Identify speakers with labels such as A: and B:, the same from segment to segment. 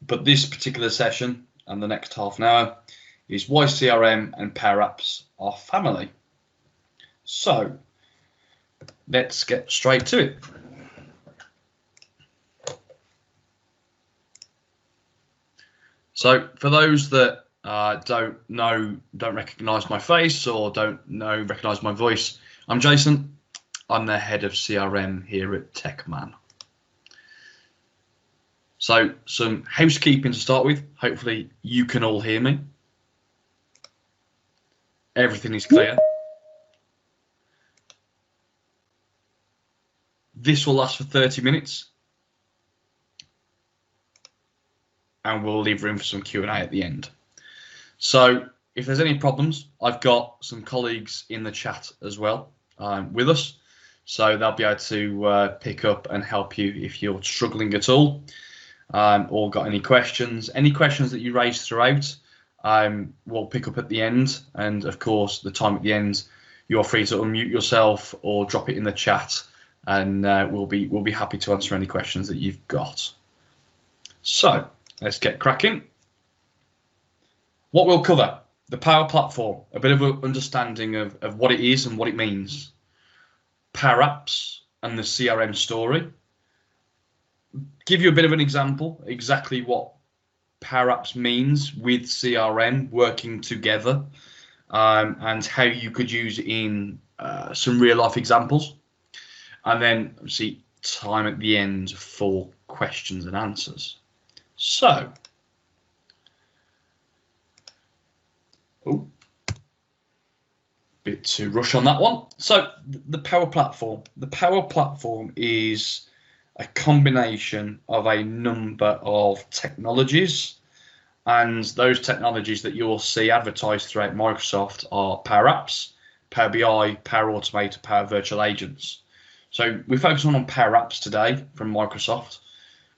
A: But this particular session and the next half an hour is why CRM and Power Apps are family. So let's get straight to it. So for those that don't recognise my face or don't recognise my voice, I'm Jason. I'm the head of CRM here at TechMan. So some housekeeping to start with. Hopefully you can all hear me. Everything is clear. This will last for 30 minutes. And we'll leave room for some Q&A at the end. So if there's any problems, I've got some colleagues in the chat as well with us. So they'll be able to pick up and help you if you're struggling at all or got any questions. Any questions that you raise throughout, we'll pick up at the end. And of course, the time at the end, you're free to unmute yourself or drop it in the chat, and we'll be happy to answer any questions that you've got. So let's get cracking. What we'll cover: the Power Platform, a bit of an understanding of what it is and what it means, Power Apps and the CRM story, give you a bit of an example, exactly what Power Apps means with CRM working together, and how you could use it in some real life examples. And then obviously time at the end for questions and answers. So, bit too rush on that one. So the Power Platform. The Power Platform is a combination of a number of technologies, and those technologies that you'll see advertised throughout Microsoft are Power Apps, Power BI, Power Automate, Power Virtual Agents. So we're focusing on Power Apps today from Microsoft.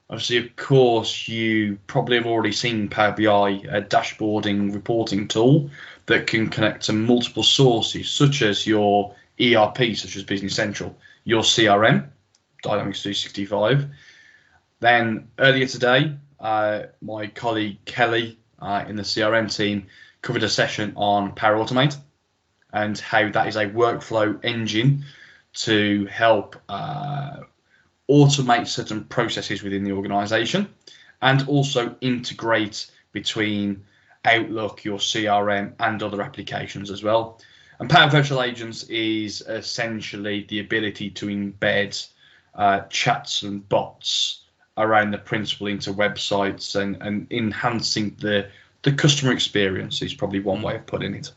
A: Obviously, of course, you probably have already seen Power BI, a dashboarding reporting tool that can connect to multiple sources, such as your ERP, such as Business Central, your CRM, Dynamics 365. Then earlier today, my colleague Kelly in the CRM team covered a session on Power Automate and how that is a workflow engine to help automate certain processes within the organization and also integrate between Outlook, your CRM, and other applications as well. And Power Virtual Agents is essentially the ability to embed chats and bots around the principle into websites and enhancing the customer experience is probably one way of putting it.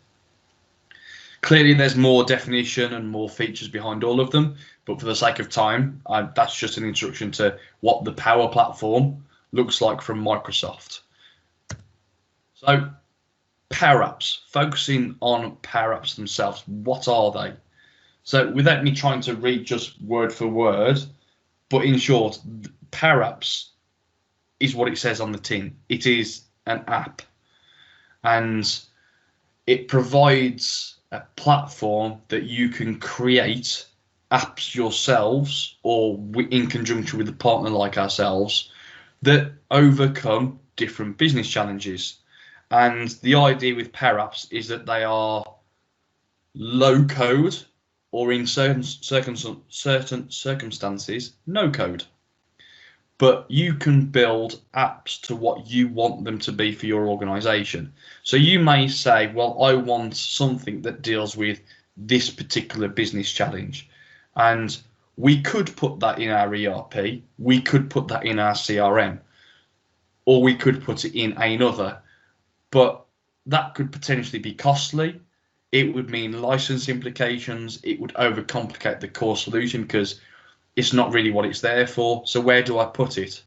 A: Clearly, there's more definition and more features behind all of them, but for the sake of time, that's just an introduction to what the Power Platform looks like from Microsoft. So, Power Apps, focusing on Power Apps themselves, what are they? So, without me trying to read just word for word, but in short, Power Apps is what it says on the tin. It is an app, and it provides a platform that you can create apps yourselves or in conjunction with a partner like ourselves that overcome different business challenges. And the idea with Power Apps is that they are low code or in certain circumstances, no code. But you can build apps to what you want them to be for your organization. So you may say, well, I want something that deals with this particular business challenge. And we could put that in our ERP, we could put that in our CRM, or we could put it in another. But that could potentially be costly. It would mean license implications. It would overcomplicate the core solution because it's not really what it's there for. So where do I put it?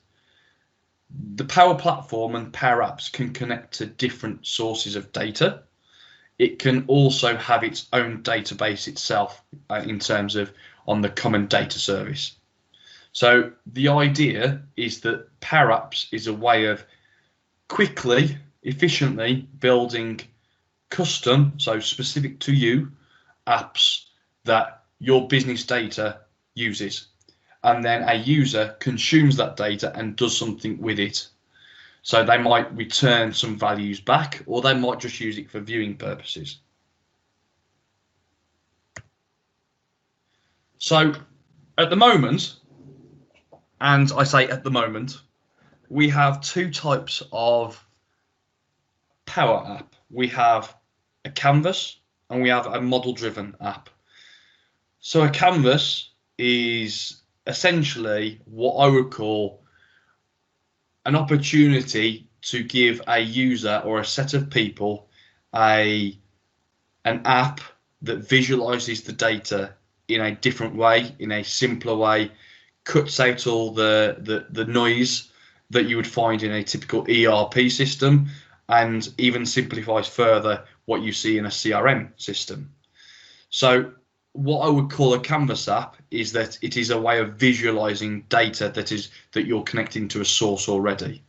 A: The Power Platform and Power Apps can connect to different sources of data. It can also have its own database itself in terms of on the Common Data Service. So the idea is that Power Apps is a way of quickly, efficiently building custom, so specific to you, apps that your business data uses. And then a user consumes that data and does something with it. So they might return some values back, or they might just use it for viewing purposes. So at the moment, and I say at the moment, we have two types of Power App. We have a canvas and we have a model-driven app. So a canvas is essentially what I would call an opportunity to give a user or a set of people an app that visualizes the data in a different way, in a simpler way, cuts out all the noise that you would find in a typical ERP system, and even simplifies further what you see in a CRM system. So what I would call a canvas app is that it is a way of visualizing data that you're connecting to a source already.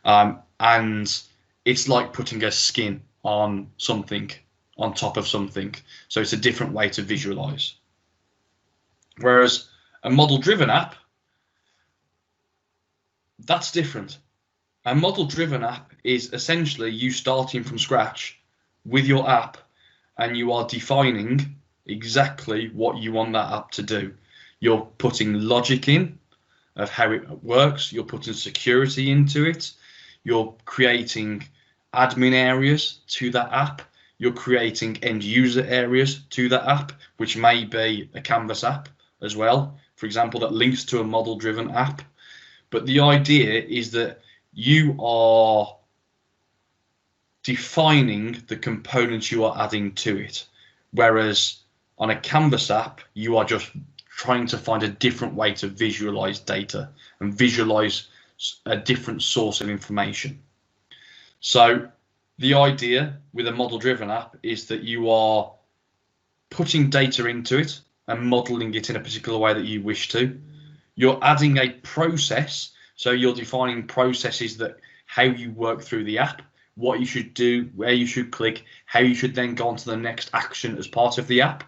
A: And it's like putting a skin on something, on top of something. So it's a different way to visualize. Whereas a model-driven app, that's different. A model-driven app is essentially you starting from scratch with your app, and you are defining exactly what you want that app to do. You're putting logic in of how it works. You're putting security into it. You're creating admin areas to that app. You're creating end user areas to that app, which may be a canvas app as well, for example, that links to a model-driven app. But the idea is that you are defining the components you are adding to it. Whereas on a canvas app, you are just trying to find a different way to visualize data and visualize a different source of information. So the idea with a model-driven app is that you are putting data into it and modeling it in a particular way that you wish to. You're adding a process, so you're defining processes that how you work through the app, what you should do, where you should click, how you should then go on to the next action as part of the app.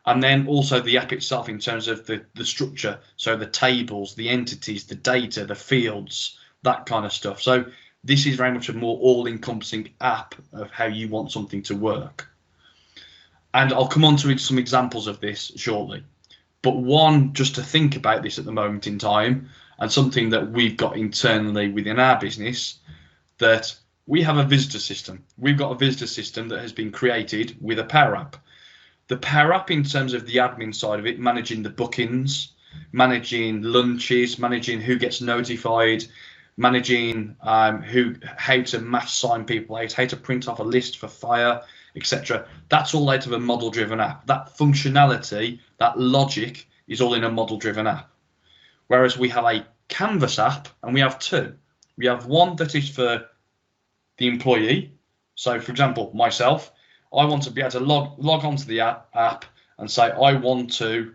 A: And then also the app itself in terms of the structure, so the tables, the entities, the data, the fields, that kind of stuff. So this is very much a more all-encompassing app of how you want something to work. And I'll come on to some examples of this shortly. But one, just to think about this at the moment in time, and something that we've got internally within our business, that we have a visitor system. We've got a visitor system that has been created with a Power App. The Power App, in terms of the admin side of it, managing the bookings, managing lunches, managing who gets notified, managing how to mass sign people out, how to print off a list for fire, etc. That's all out of a model-driven app. That functionality, that logic is all in a model-driven app. Whereas we have a canvas app, and we have two. We have one that is for the employee. So, for example, myself, I want to be able to log onto the app and say I want to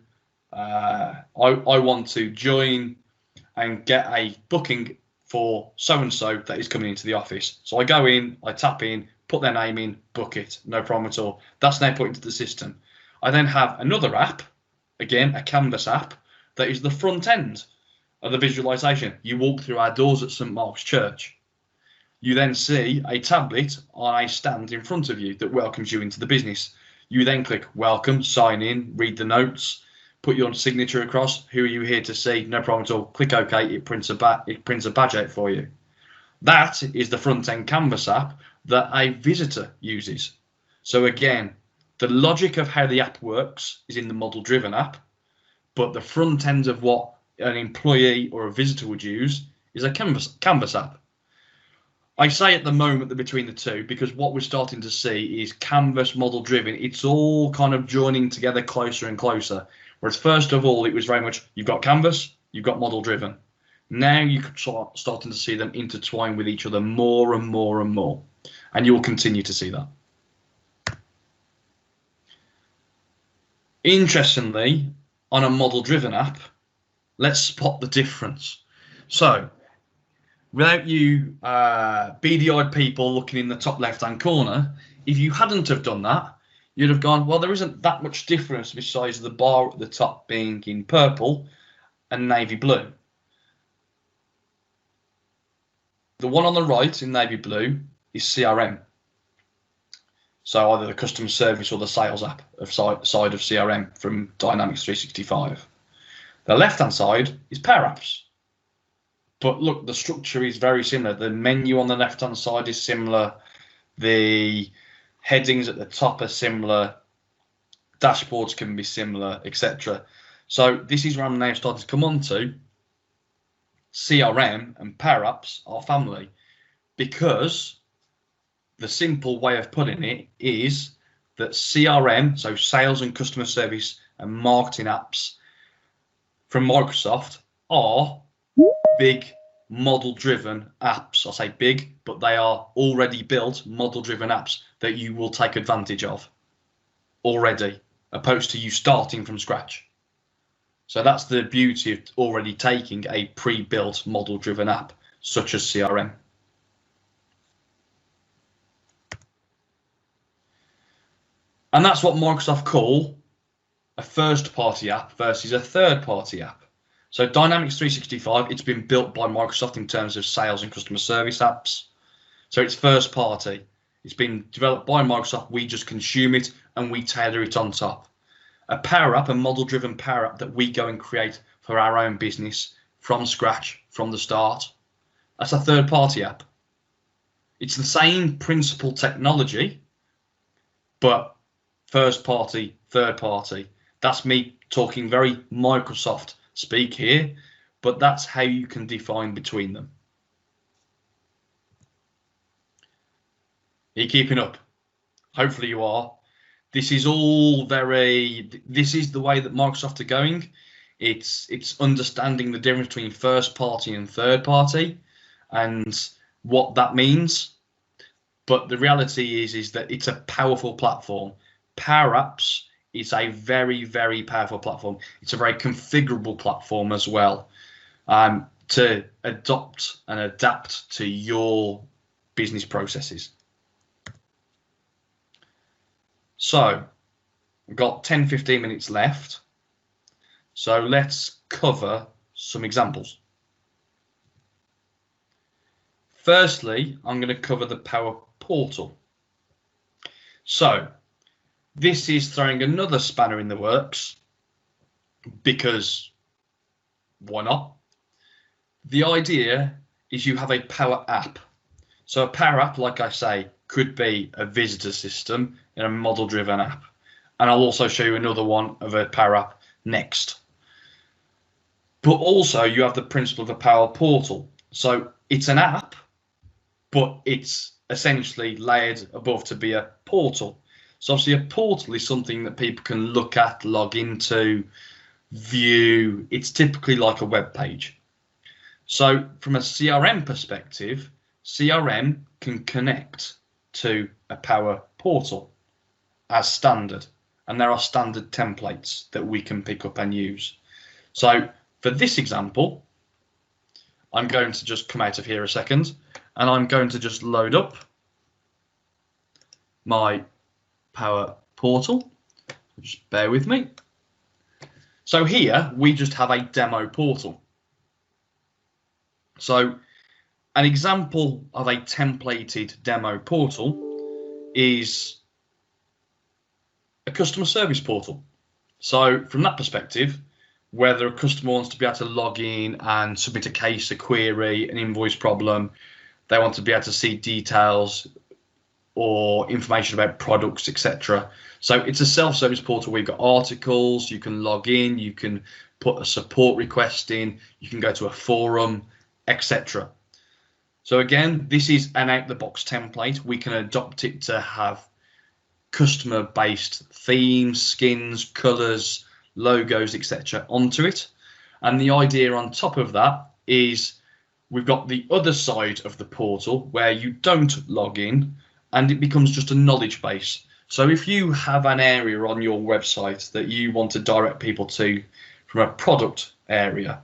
A: join and get a booking for so and so that is coming into the office. So I go in, I tap in, put their name in, book it, no problem at all. That's now put into the system. I then have another app, again a canvas app, that is the front end of the visualization. You walk through our doors at St Mark's Church. You then see a tablet on a stand in front of you that welcomes you into the business. You then click welcome, sign in, read the notes, put your signature across. Who are you here to see? No problem at all. Click OK. It prints a badge out for you. That is the front end canvas app that a visitor uses. So again, the logic of how the app works is in the model driven app, but the front end of what an employee or a visitor would use is a canvas app. I say at the moment that between the two, because what we're starting to see is canvas model driven. It's all kind of joining together closer and closer. Whereas first of all, it was very much, you've got canvas, you've got model driven. Now you're starting to see them intertwine with each other more and more and more. And you will continue to see that. Interestingly, on a model driven app, let's spot the difference. So without you beady-eyed people looking in the top left-hand corner, if you hadn't have done that, you'd have gone, well, there isn't that much difference besides the bar at the top being in purple and navy blue. The one on the right in navy blue is CRM. So either the customer service or the sales app side of CRM from Dynamics 365. The left-hand side is Power Apps. But look, the structure is very similar. The menu on the left-hand side is similar. The headings at the top are similar. Dashboards can be similar, etc. So this is where I'm now starting to come on to. CRM and Power Apps are family, because the simple way of putting it is that CRM, so sales and customer service and marketing apps from Microsoft, are big model-driven apps. I say big, but they are already built model-driven apps that you will take advantage of already, opposed to you starting from scratch. So that's the beauty of already taking a pre-built model-driven app such as CRM. And that's what Microsoft call a first-party app versus a third-party app. So Dynamics 365, it's been built by Microsoft in terms of sales and customer service apps. So it's first party. It's been developed by Microsoft. We just consume it and we tailor it on top. A Power App, a model-driven Power App that we go and create for our own business from scratch, from the start, that's a third-party app. It's the same principal technology, but first party, third party. That's me talking very Microsoft speak here, but that's how you can define between them. Are you keeping up? Hopefully you are. This is all this is the way that Microsoft are going. It's understanding the difference between first party and third party and what that means. But the reality is that it's a powerful platform. Power Apps is a very, very powerful platform. It's a very configurable platform as well, to adopt and adapt to your business processes. So we've got 10-15 minutes left. So let's cover some examples. Firstly, I'm going to cover the Power Portal. So this is throwing another spanner in the works, because why not? The idea is you have a Power App. So a Power App, like I say, could be a visitor system in a model-driven app. And I'll also show you another one of a Power App next. But also you have the principle of a Power Portal. So it's an app, but it's essentially layered above to be a portal. So obviously a portal is something that people can look at, log into, view. It's typically like a web page. So from a CRM perspective, CRM can connect to a Power Portal as standard. And there are standard templates that we can pick up and use. So for this example, I'm going to just come out of here a second, and I'm going to just load up my Power Portal. Just bear with me. So here we just have a demo portal. So an example of a templated demo portal is a customer service portal. So from that perspective, whether a customer wants to be able to log in and submit a case, a query, an invoice problem, they want to be able to see details or information about products, etc. So it's a self-service portal where you've got articles, you can log in, you can put a support request in, you can go to a forum, etc. So again, this is an out-the-box template. We can adopt it to have customer-based themes, skins, colors, logos, etc. onto it. And the idea on top of that is we've got the other side of the portal where you don't log in and it becomes just a knowledge base. So if you have an area on your website that you want to direct people to from a product area,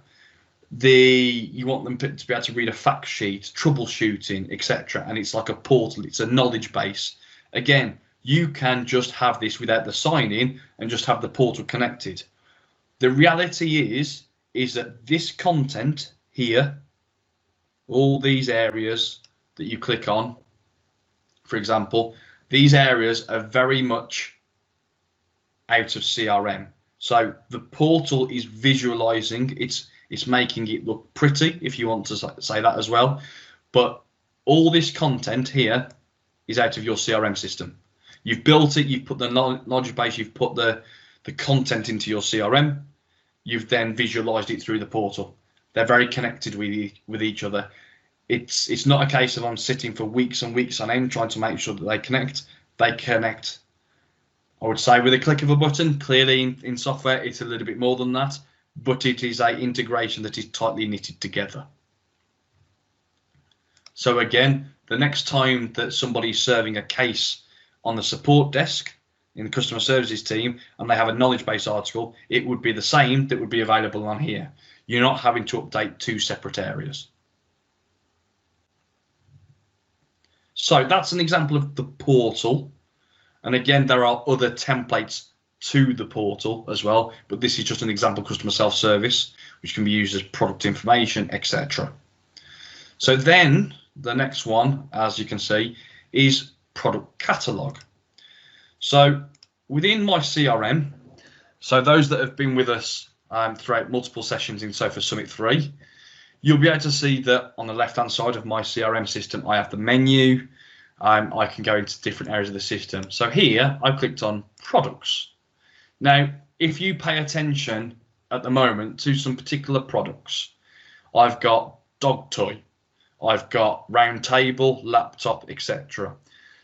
A: you want them to be able to read a fact sheet, troubleshooting, etc. And it's like a portal, it's a knowledge base. Again, you can just have this without the sign in and just have the portal connected. The reality is that this content here, all these areas that you click on, for example, these areas are very much out of CRM. So the portal is visualizing, it's making it look pretty, if you want to say that as well. But all this content here is out of your CRM system. You've built it, you've put the knowledge base, you've put the content into your CRM, you've then visualized it through the portal. They're very connected with each other. It's not a case of I'm sitting for weeks and weeks on end trying to make sure that they connect. They connect, I would say, with a click of a button. Clearly in software, it's a little bit more than that, but it is an integration that is tightly knitted together. So again, the next time that somebody's serving a case on the support desk in the customer services team and they have a knowledge base article, it would be the same that would be available on here. You're not having to update two separate areas. So that's an example of the portal. And again, there are other templates to the portal as well, but this is just an example customer self-service, which can be used as product information, etc. So then the next one, as you can see, is product catalog. So within my CRM, so those that have been with us throughout multiple sessions in Sofa Summit 3, you'll be able to see that on the left-hand side of my CRM system, I have the menu. I can go into different areas of the system. So here, I've clicked on products. Now, if you pay attention at the moment to some particular products, I've got dog toy, I've got round table, laptop, etc.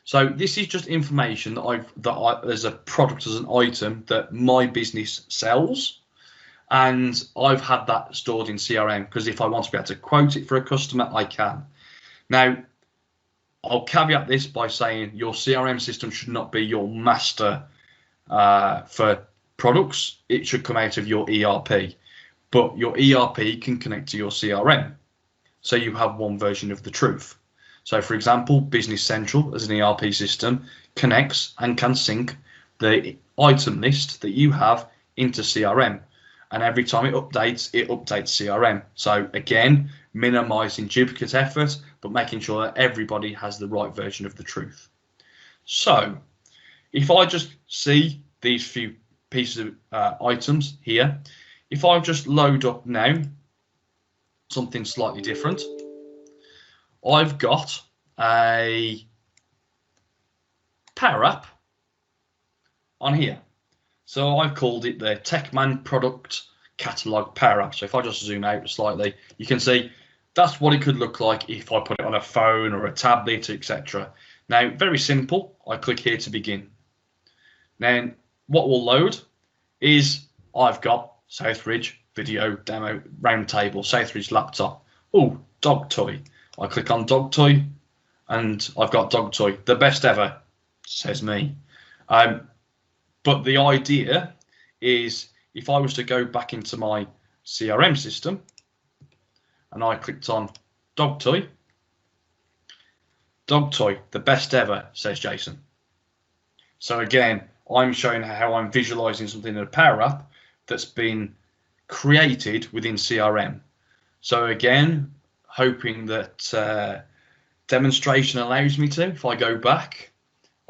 A: So this is just information that as a product, as an item that my business sells, and I've had that stored in CRM because if I want to be able to quote it for a customer, I can. Now, I'll caveat this by saying your CRM system should not be your master for products. It should come out of your ERP, but your ERP can connect to your CRM. So you have one version of the truth. So for example, Business Central as an ERP system connects and can sync the item list that you have into CRM. And every time it updates CRM. So again, minimizing duplicate effort, but making sure that everybody has the right version of the truth. So if I just see these few pieces of items here, if I just load up now something slightly different, I've got a Power App on here. So I've called it the TechMan Product Catalog Power App. So if I just zoom out slightly, you can see that's what it could look like if I put it on a phone or a tablet, etc. Now, very simple. I click here to begin. Then what will load is I've got Southridge video demo roundtable, Southridge laptop. Oh, dog toy. I click on dog toy and I've got dog toy. The best ever, says me. But the idea is if I was to go back into my CRM system and I clicked on dog toy, the best ever, says Jason. So again, I'm showing how I'm visualizing something in a Power App that's been created within CRM. So again, hoping that demonstration allows me to, if I go back,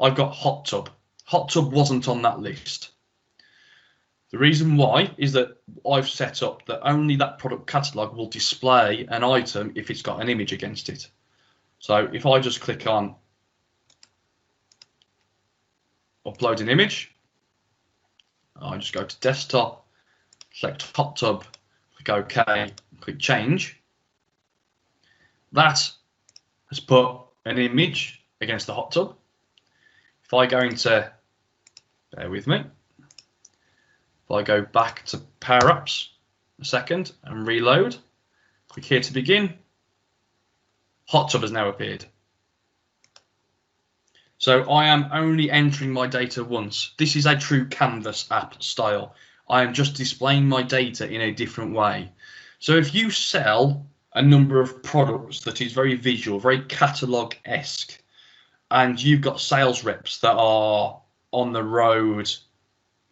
A: I've got hot tub. Hot tub wasn't on that list. The reason why is that I've set up that only that product catalog will display an item if it's got an image against it. So if I just click on upload an image, I just go to desktop, select hot tub, click OK, click change. That has put an image against the hot tub. If I go into, bear with me, if I go back to Power Apps a second and reload, click here to begin, hot tub has now appeared. So I am only entering my data once. This is a true Canvas app style. I am just displaying my data in a different way. So if you sell a number of products that is very visual, very catalogue-esque, and you've got sales reps that are on the road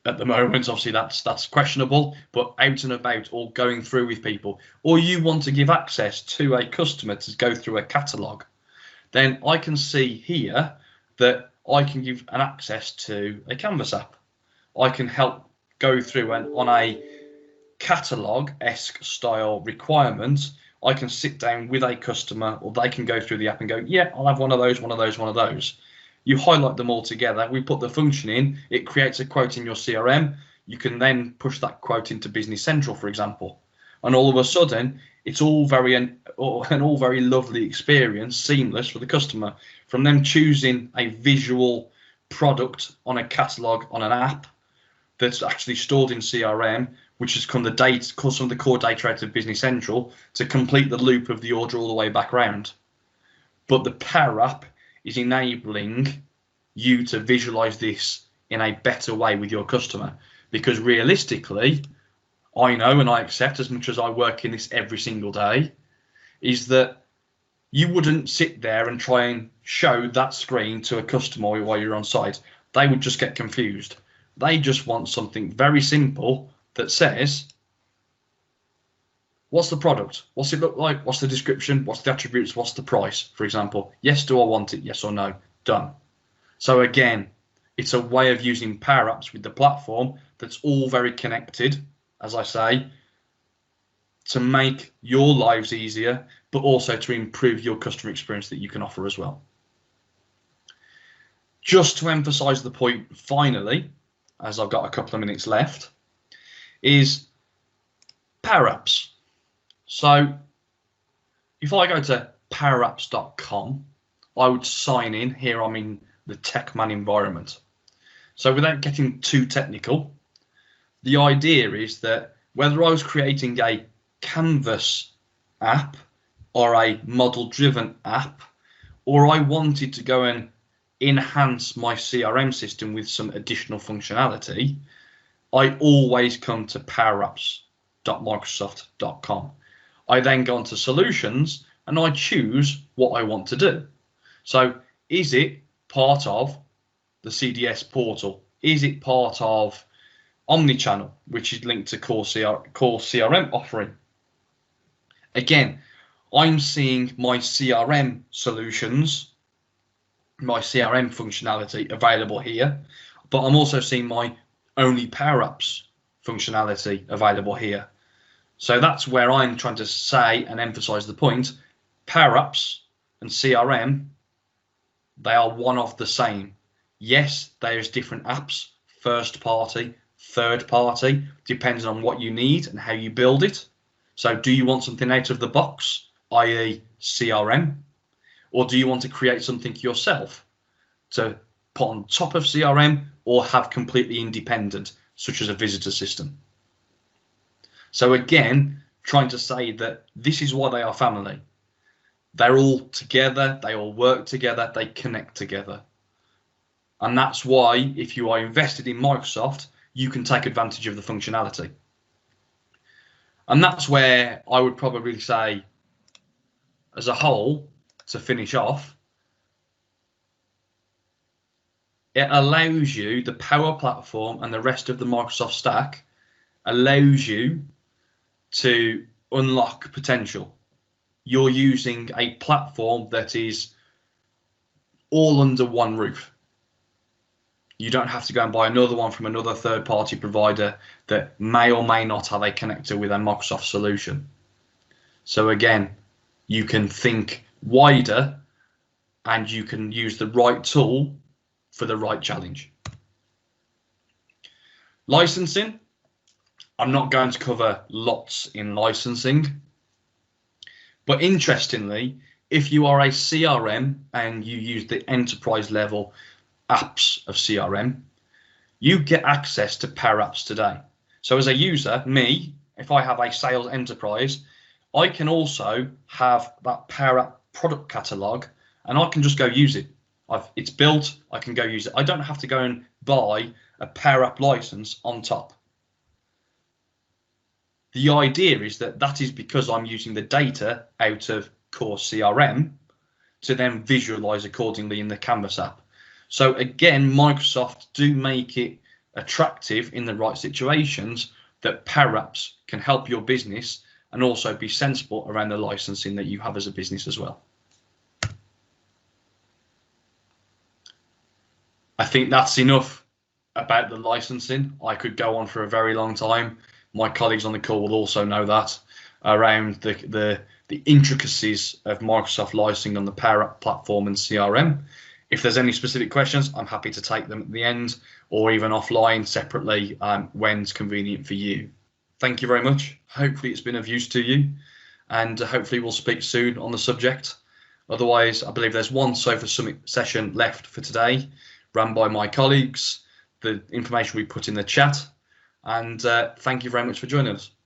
A: at the moment. Obviously, that's questionable, but out and about or going through with people, or you want to give access to a customer to go through a catalogue, then I can see here that I can give an access to a Canvas app. I can help go through and on a catalogue-esque style requirement, I can sit down with a customer, or they can go through the app and go, yeah, I'll have one of those, one of those, one of those. You highlight them all together. We put the function in. It creates a quote in your CRM. You can then push that quote into Business Central, for example. And all of a sudden, it's all an all very lovely experience, seamless for the customer. From them choosing a visual product on a catalogue on an app that's actually stored in CRM, which has come some of the core data out of Business Central to complete the loop of the order all the way back round. But the Power App is enabling you to visualize this in a better way with your customer, because realistically, I know and I accept, as much as I work in this every single day, is that you wouldn't sit there and try and show that screen to a customer while you're on site. They would just get confused. They just want something very simple that says, what's the product? What's it look like? What's the description? What's the attributes? What's the price, for example? Yes, do I want it? Yes or no? Done. So again, it's a way of using Power Apps with the platform that's all very connected, as I say, to make your lives easier, but also to improve your customer experience that you can offer as well. Just to emphasize the point finally, as I've got a couple of minutes left, is Power Apps. So if I go to powerapps.com, I would sign in. Here I'm in the TechMan environment. So without getting too technical, the idea is that whether I was creating a Canvas app or a model-driven app, or I wanted to go and enhance my CRM system with some additional functionality, I always come to powerapps.microsoft.com. I then go onto solutions and I choose what I want to do. So is it part of the CDS portal? Is it part of Omnichannel, which is linked to core CRM offering? Again, I'm seeing my CRM solutions, my CRM functionality available here, but I'm also seeing my only Power Apps functionality available here. So that's where I'm trying to say and emphasize the point. Power Apps and CRM, they are one of the same. Yes, there's different apps, first party, third party, depends on what you need and how you build it. So do you want something out of the box, i.e. CRM, or do you want to create something yourself to put on top of CRM or have completely independent, such as a visitor system? So again, trying to say that this is why they are family. They're all together, they all work together, they connect together. And that's why if you are invested in Microsoft, you can take advantage of the functionality. And that's where I would probably say, as a whole, to finish off, it allows you, the Power Platform and the rest of the Microsoft stack allows you to unlock potential. You're using a platform that is all under one roof. You don't have to go and buy another one from another third-party provider that may or may not have a connector with a Microsoft solution. So again, you can think wider and you can use the right tool for the right challenge. Licensing, I'm not going to cover lots in licensing, but interestingly, if you are a CRM and you use the enterprise level apps of CRM, you get access to Power Apps today. So as a user, me, if I have a sales enterprise, I can also have that Power App product catalog and I can just go use it. It's built, I can go use it. I don't have to go and buy a Power App license on top. The idea is that that is because I'm using the data out of core CRM to then visualize accordingly in the Canvas app. So again, Microsoft do make it attractive in the right situations that perhaps can help your business, and also be sensible around the licensing that you have as a business as well. I think that's enough about the licensing. I could go on for a very long time. My colleagues on the call will also know that, around the intricacies of Microsoft licensing on the Power App platform and CRM. If there's any specific questions, I'm happy to take them at the end, or even offline separately, when's convenient for you. Thank you very much. Hopefully it's been of use to you, and hopefully we'll speak soon on the subject. Otherwise, I believe there's one Sofa Summit session left for today, run by my colleagues. The information we put in the chat, and thank you very much for joining us.